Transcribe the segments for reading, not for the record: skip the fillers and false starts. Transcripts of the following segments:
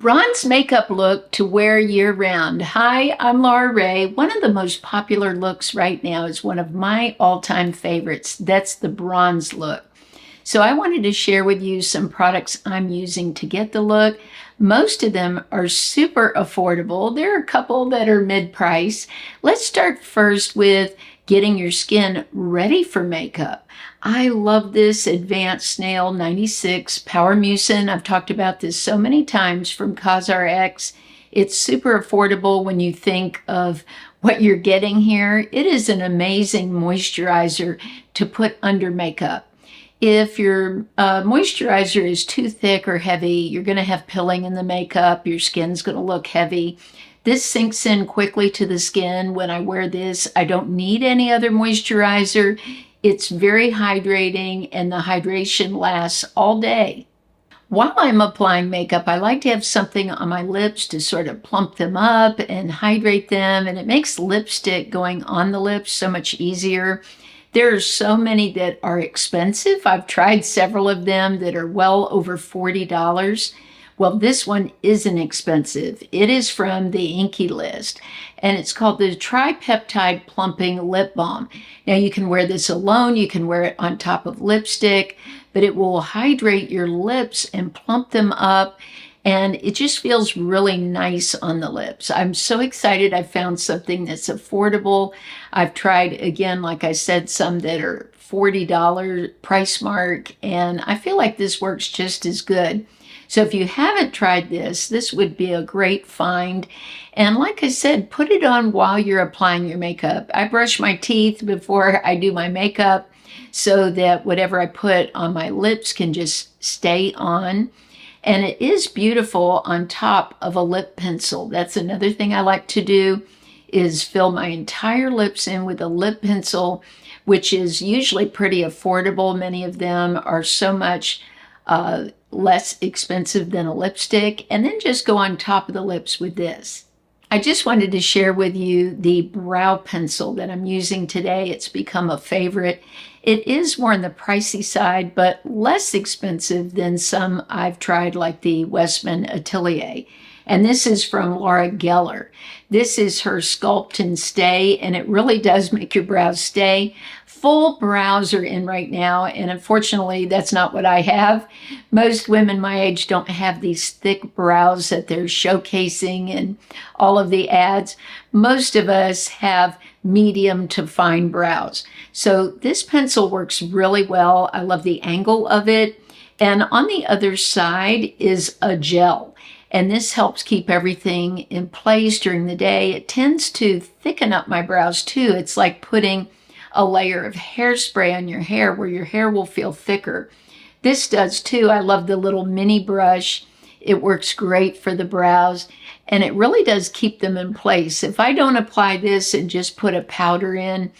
Bronze makeup look to wear year-round. Hi, I'm Laura Ray. One of the most popular looks right now is one of my all-time favorites. That's the bronze look. So I wanted to share with you some products I'm using to get the look. Most of them are super affordable. There are a couple that are mid-price. Let's start first with getting your skin ready for makeup. I love this Advanced Snail 96 Power Mucin. I've talked about this so many times from COSRX. It's super affordable when you think of what you're getting here. It is an amazing moisturizer to put under makeup. If your moisturizer is too thick or heavy, you're going to have pilling in the makeup. Your skin's going to look heavy. This sinks in quickly to the skin. When I wear this, I don't need any other moisturizer. It's very hydrating, and the hydration lasts all day. While I'm applying makeup, I like to have something on my lips to sort of plump them up and hydrate them, and it makes lipstick going on the lips so much easier. There are so many that are expensive. I've tried several of them that are well over $40. Well, this one isn't expensive. It is from the Inkey List, and it's called the Tripeptide Plumping Lip Balm. Now, you can wear this alone. You can wear it on top of lipstick, but it will hydrate your lips and plump them up, and it just feels really nice on the lips. I'm so excited I found something that's affordable. I've tried, again, like I said, some that are $40 price mark, and I feel like this works just as good. So if you haven't tried this, this would be a great find. And like I said, put it on while you're applying your makeup. I brush my teeth before I do my makeup so that whatever I put on my lips can just stay on. And it is beautiful on top of a lip pencil. That's another thing I like to do, is fill my entire lips in with a lip pencil, which is usually pretty affordable. Many of them are so much less expensive than a lipstick, and then just go on top of the lips with this. I just wanted to share with you the brow pencil that I'm using today. It's become a favorite. It is more on the pricey side, but less expensive than some I've tried, like the Westman Atelier. And this is from Laura Geller. This is her Sculpt and Stay, and it really does make your brows stay. Full brows are in right now, and unfortunately, that's not what I have. Most women my age don't have these thick brows that they're showcasing in all of the ads. Most of us have medium to fine brows. So this pencil works really well. I love the angle of it. And on the other side is a gel. And this helps keep everything in place during the day. It tends to thicken up my brows too. It's like putting a layer of hairspray on your hair where your hair will feel thicker. This does too. I love the little mini brush. It works great for the brows, and it really does keep them in place. If I don't apply this and just put a powder in,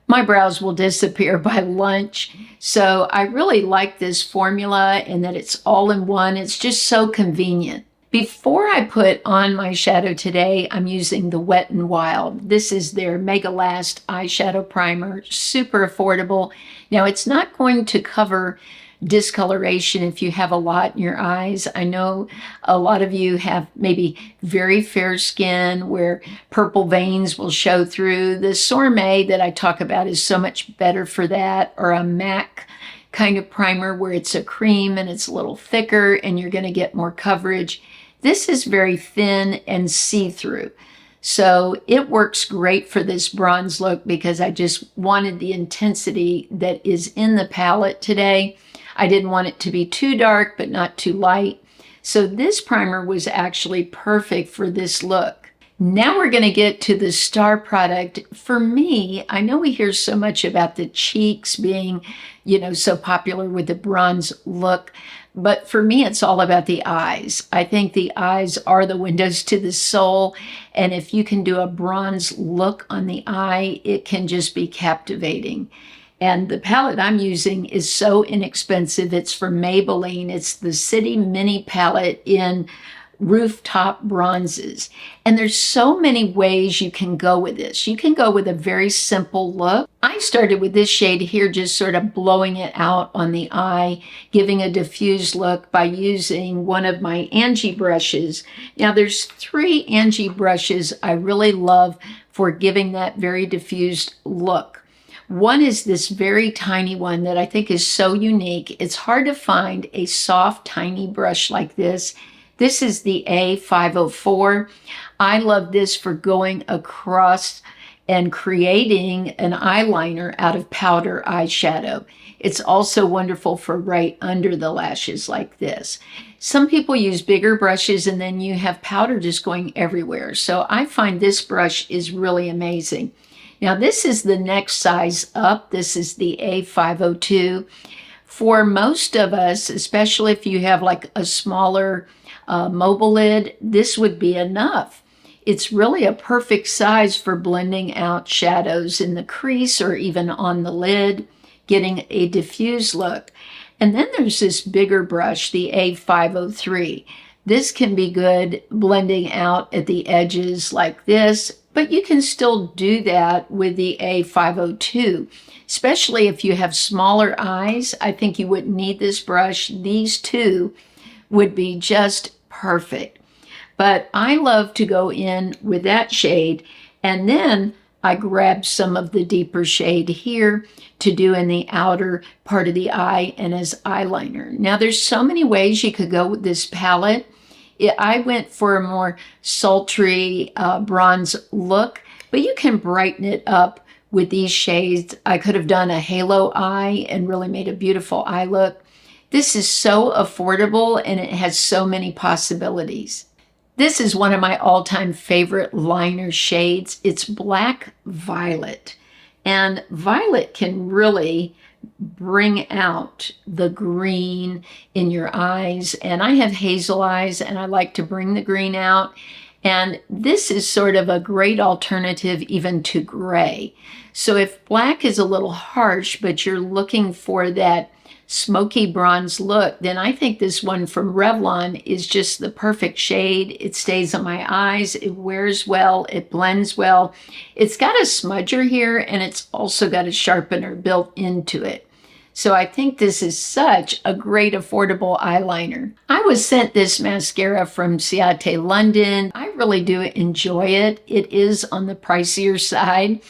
my brows will disappear by lunch. So I really like this formula and that it's all in one. It's just so convenient. Before I put on my shadow today, I'm using the Wet n Wild. This is their Mega Last Eyeshadow Primer, super affordable. Now, it's not going to cover discoloration if you have a lot in your eyes. I know a lot of you have maybe very fair skin where purple veins will show through. The Sorbet that I talk about is so much better for that, or a MAC kind of primer where it's a cream and it's a little thicker and you're going to get more coverage. This is very thin and see-through. So it works great for this bronze look because I just wanted the intensity that is in the palette today. I didn't want it to be too dark, but not too light. So this primer was actually perfect for this look. Now we're going to get to the star product. For me, I know we hear so much about the cheeks being, so popular with the bronze look. But for me, it's all about the eyes. I think the eyes are the windows to the soul. And if you can do a bronze look on the eye, it can just be captivating. And the palette I'm using is so inexpensive. It's from Maybelline. It's the City Mini Palette in Rooftop Bronzes. And there's so many ways you can go with this. You can go with a very simple look. I started with this shade here, just sort of blowing it out on the eye, giving a diffused look by using one of my Angie brushes. Now there's 3 Angie brushes I really love for giving that very diffused look. One is this very tiny one that I think is so unique. It's hard to find a soft, tiny brush like this. This is the A504. I love this for going across and creating an eyeliner out of powder eyeshadow. It's also wonderful for right under the lashes like this. Some people use bigger brushes and then you have powder just going everywhere. So I find this brush is really amazing. Now this is the next size up. This is the A502. For most of us, especially if you have like a smaller mobile lid, this would be enough. It's really a perfect size for blending out shadows in the crease or even on the lid, getting a diffused look. And then there's this bigger brush, the A503. This can be good blending out at the edges like this, but you can still do that with the A502, especially if you have smaller eyes. I think you wouldn't need this brush. These two would be just perfect. But I love to go in with that shade, and then I grab some of the deeper shade here to do in the outer part of the eye and as eyeliner. Now there's so many ways you could go with this palette. I went for a more sultry bronze look, but you can brighten it up with these shades. I could have done a halo eye and really made a beautiful eye look. This is so affordable and it has so many possibilities. This is one of my all-time favorite liner shades. It's Black Violet. And violet can really bring out the green in your eyes. And I have hazel eyes and I like to bring the green out. And this is sort of a great alternative even to gray. So if black is a little harsh, but you're looking for that smoky bronze look, then I think this one from Revlon is just the perfect shade. It stays on my eyes, it wears well, it blends well. It's got a smudger here and it's also got a sharpener built into it. So I think this is such a great affordable eyeliner. I was sent this mascara from Ciate London. I really do enjoy it. It is on the pricier side.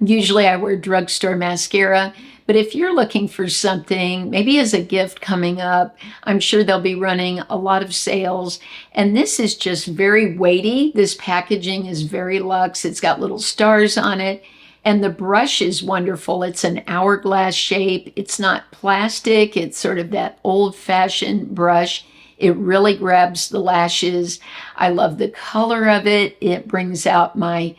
Usually I wear drugstore mascara. But if you're looking for something, maybe as a gift coming up, I'm sure they'll be running a lot of sales. And this is just very weighty. This packaging is very luxe. It's got little stars on it. And the brush is wonderful. It's an hourglass shape. It's not plastic. It's sort of that old-fashioned brush. It really grabs the lashes. I love the color of it. It brings out my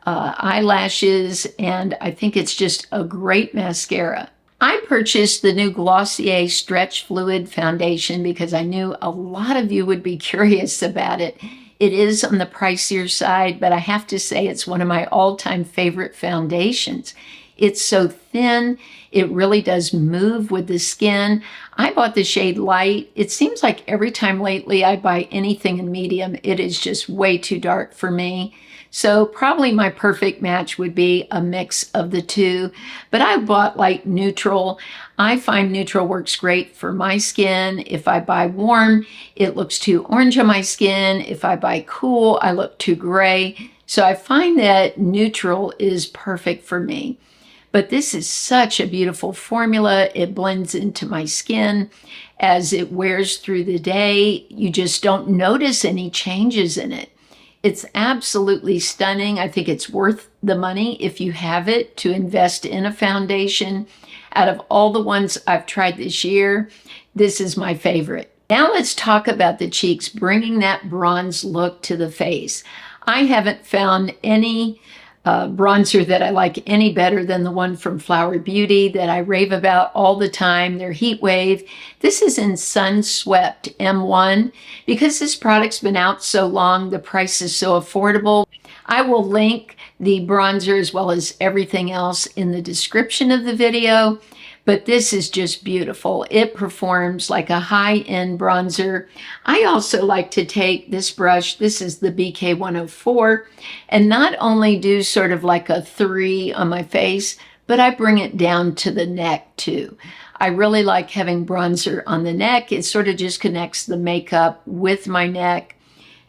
eyelashes, and I think it's just a great mascara. I purchased the new Glossier Stretch Fluid Foundation because I knew a lot of you would be curious about it. It is on the pricier side, but I have to say it's one of my all-time favorite foundations. It's so thin, it really does move with the skin. I bought the shade Light. It seems like every time lately I buy anything in medium, it is just way too dark for me. So probably my perfect match would be a mix of the two, but I bought Light Neutral. I find neutral works great for my skin. If I buy warm, it looks too orange on my skin. If I buy cool, I look too gray. So I find that neutral is perfect for me. But this is such a beautiful formula. It blends into my skin as it wears through the day. You just don't notice any changes in it. It's absolutely stunning. I think it's worth the money if you have it to invest in a foundation. Out of all the ones I've tried this year, this is my favorite. Now let's talk about the cheeks, bringing that bronze look to the face. I haven't found any bronzer that I like any better than the one from Flower Beauty that I rave about all the time, their Heat Wave. This is in Sun Swept M1. Because this product's been out so long, the price is so affordable. I will link the bronzer as well as everything else in the description of the video. but this is just beautiful. It performs like a high-end bronzer. I also like to take this brush, this is the BK104, and not only do sort of like a 3 on my face, but I bring it down to the neck too. I really like having bronzer on the neck. It sort of just connects the makeup with my neck.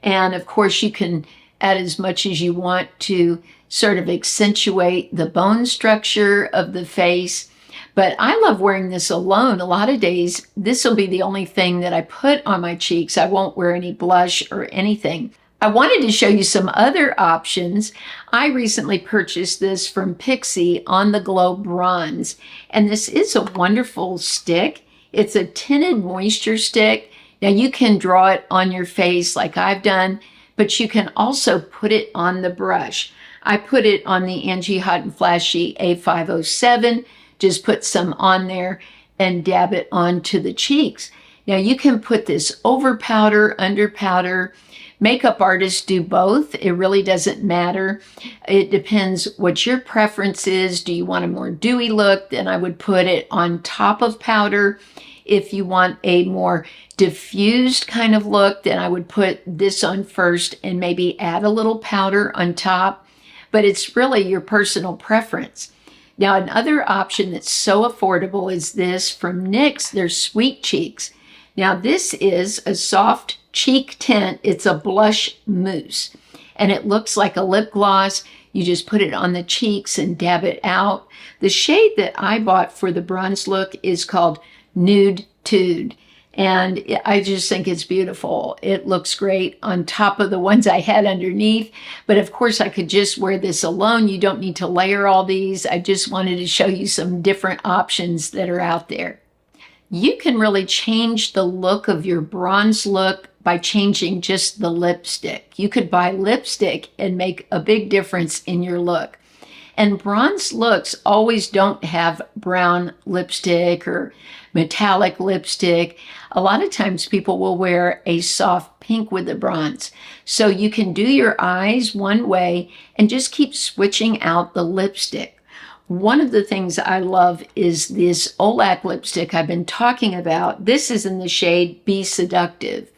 And of course you can add as much as you want to sort of accentuate the bone structure of the face. But I love wearing this alone. A lot of days, this will be the only thing that I put on my cheeks. I won't wear any blush or anything. I wanted to show you some other options. I recently purchased this from Pixi On The Glow Bronze, and this is a wonderful stick. It's a tinted moisture stick. Now you can draw it on your face like I've done, but you can also put it on the brush. I put it on the Angie Hot and Flashy A507, just put some on there and dab it onto the cheeks. Now you can put this over powder, under powder. Makeup artists do both. It really doesn't matter. It depends what your preference is. Do you want a more dewy look? Then I would put it on top of powder. If you want a more diffused kind of look, then I would put this on first and maybe add a little powder on top. But it's really your personal preference. Now, another option that's so affordable is this from NYX, their Sweet Cheeks. Now, this is a soft cheek tint. It's a blush mousse, and it looks like a lip gloss. You just put it on the cheeks and dab it out. The shade that I bought for the bronze look is called Nude Tude, and I just think it's beautiful. It looks great on top of the ones I had underneath, but of course I could just wear this alone. You don't need to layer all these. I just wanted to show you some different options that are out there. You can really change the look of your bronze look by changing just the lipstick. You could buy lipstick and make a big difference in your look. And bronze looks always don't have brown lipstick or metallic lipstick. A lot of times people will wear a soft pink with the bronze. So you can do your eyes one way and just keep switching out the lipstick. One of the things I love is this Olac lipstick I've been talking about. This is in the shade Be Seductive.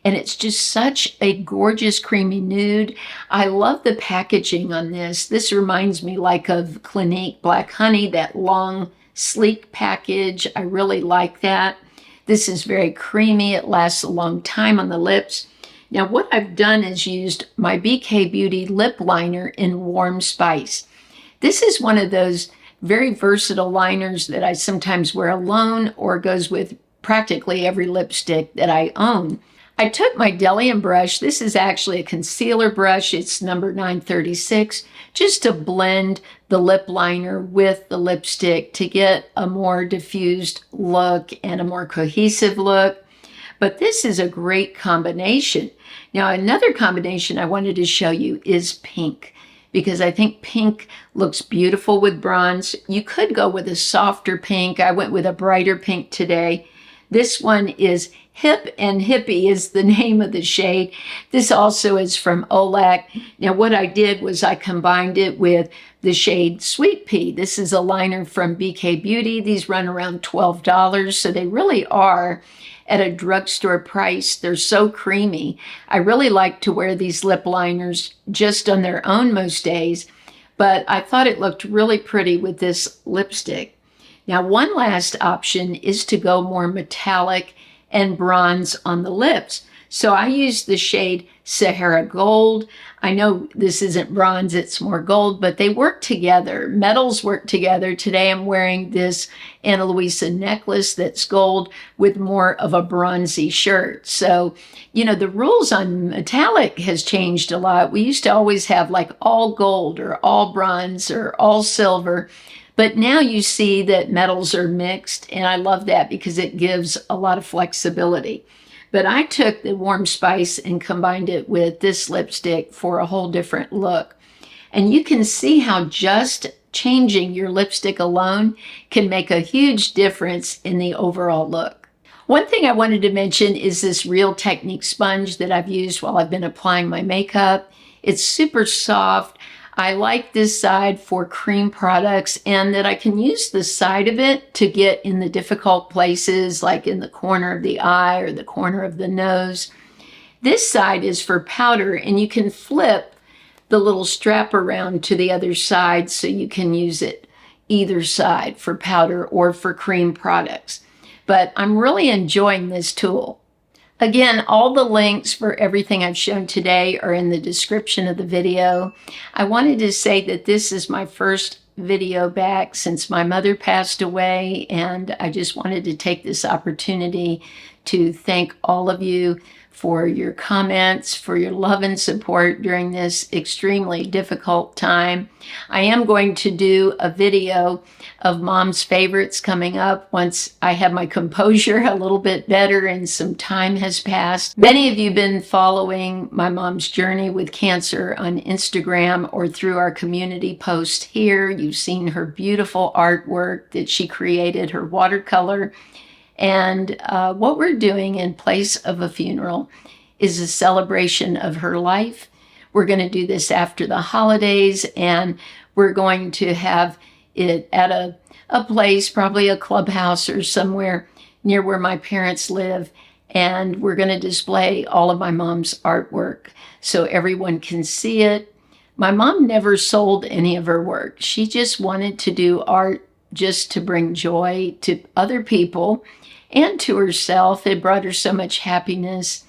And it's just such a gorgeous creamy nude. I love the packaging on this. This reminds me like of Clinique Black Honey, that long, sleek package. I really like that. This is very creamy. It lasts a long time on the lips. Now, what I've done is used my BK Beauty Lip Liner in Warm Spice. This is one of those very versatile liners that I sometimes wear alone or goes with practically every lipstick that I own. I took my Delium brush, this is actually a concealer brush, it's number 936, just to blend the lip liner with the lipstick to get a more diffused look and a more cohesive look. But this is a great combination. Now, another combination I wanted to show you is pink, because I think pink looks beautiful with bronze. You could go with a softer pink. I went with a brighter pink today. This one is Hip and Hippie is the name of the shade. This also is from Olac. Now what I did was I combined it with the shade Sweet Pea. This is a liner from BK Beauty. These run around $12, so they really are at a drugstore price. They're so creamy. I really like to wear these lip liners just on their own most days, but I thought it looked really pretty with this lipstick. Now, one last option is to go more metallic and bronze on the lips. So I used the shade Sahara Gold. I know this isn't bronze, it's more gold, but they work together. Metals work together. Today I'm wearing this Ana Luisa necklace that's gold with more of a bronzy shirt. So, you know, the rules on metallic has changed a lot. We used to always have like all gold or all bronze or all silver. But now you see that metals are mixed, and I love that because it gives a lot of flexibility. But I took the Warm Spice and combined it with this lipstick for a whole different look. And you can see how just changing your lipstick alone can make a huge difference in the overall look. One thing I wanted to mention is this Real Technique sponge that I've used while I've been applying my makeup. It's super soft. I like this side for cream products, and that I can use the side of it to get in the difficult places, like in the corner of the eye or the corner of the nose. This side is for powder, and you can flip the little strap around to the other side so you can use it either side for powder or for cream products. But I'm really enjoying this tool. Again, all the links for everything I've shown today are in the description of the video. I wanted to say that this is my first video back since my mother passed away, and I just wanted to take this opportunity to thank all of you for your comments, for your love and support during this extremely difficult time. I am going to do a video of Mom's favorites coming up once I have my composure a little bit better and some time has passed. Many of you have been following my mom's journey with cancer on Instagram or through our community post here. You've seen her beautiful artwork that she created, her watercolor. And what we're doing in place of a funeral is a celebration of her life. We're going to do this after the holidays, and we're going to have it at a place, probably a clubhouse or somewhere near where my parents live. And we're going to display all of my mom's artwork so everyone can see it. My mom never sold any of her work. She just wanted to do art just to bring joy to other people and to herself. It brought her so much happiness.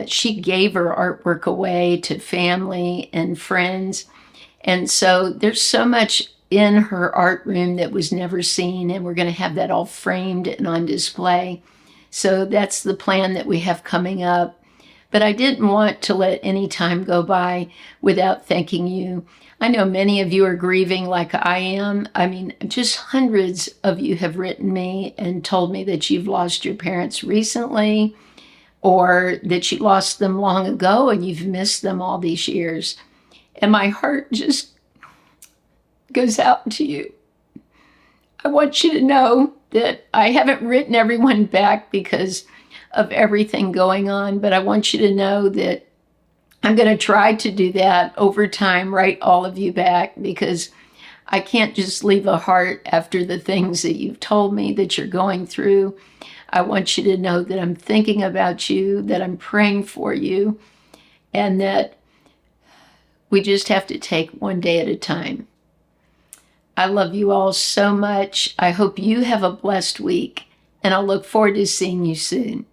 She gave her artwork away to family and friends. And so there's so much in her art room that was never seen, and we're going to have that all framed and on display. So that's the plan that we have coming up. But I didn't want to let any time go by without thanking you. I know many of you are grieving like I am. I mean, just hundreds of you have written me and told me that you've lost your parents recently or that you lost them long ago and you've missed them all these years. And my heart just goes out to you. I want you to know that I haven't written everyone back because of everything going on, but I want you to know that I'm going to try to do that over time, write all of you back, because I can't just leave a heart after the things that you've told me that you're going through. I want you to know that I'm thinking about you, that I'm praying for you, and that we just have to take one day at a time. I love you all so much. I hope you have a blessed week, and I'll look forward to seeing you soon.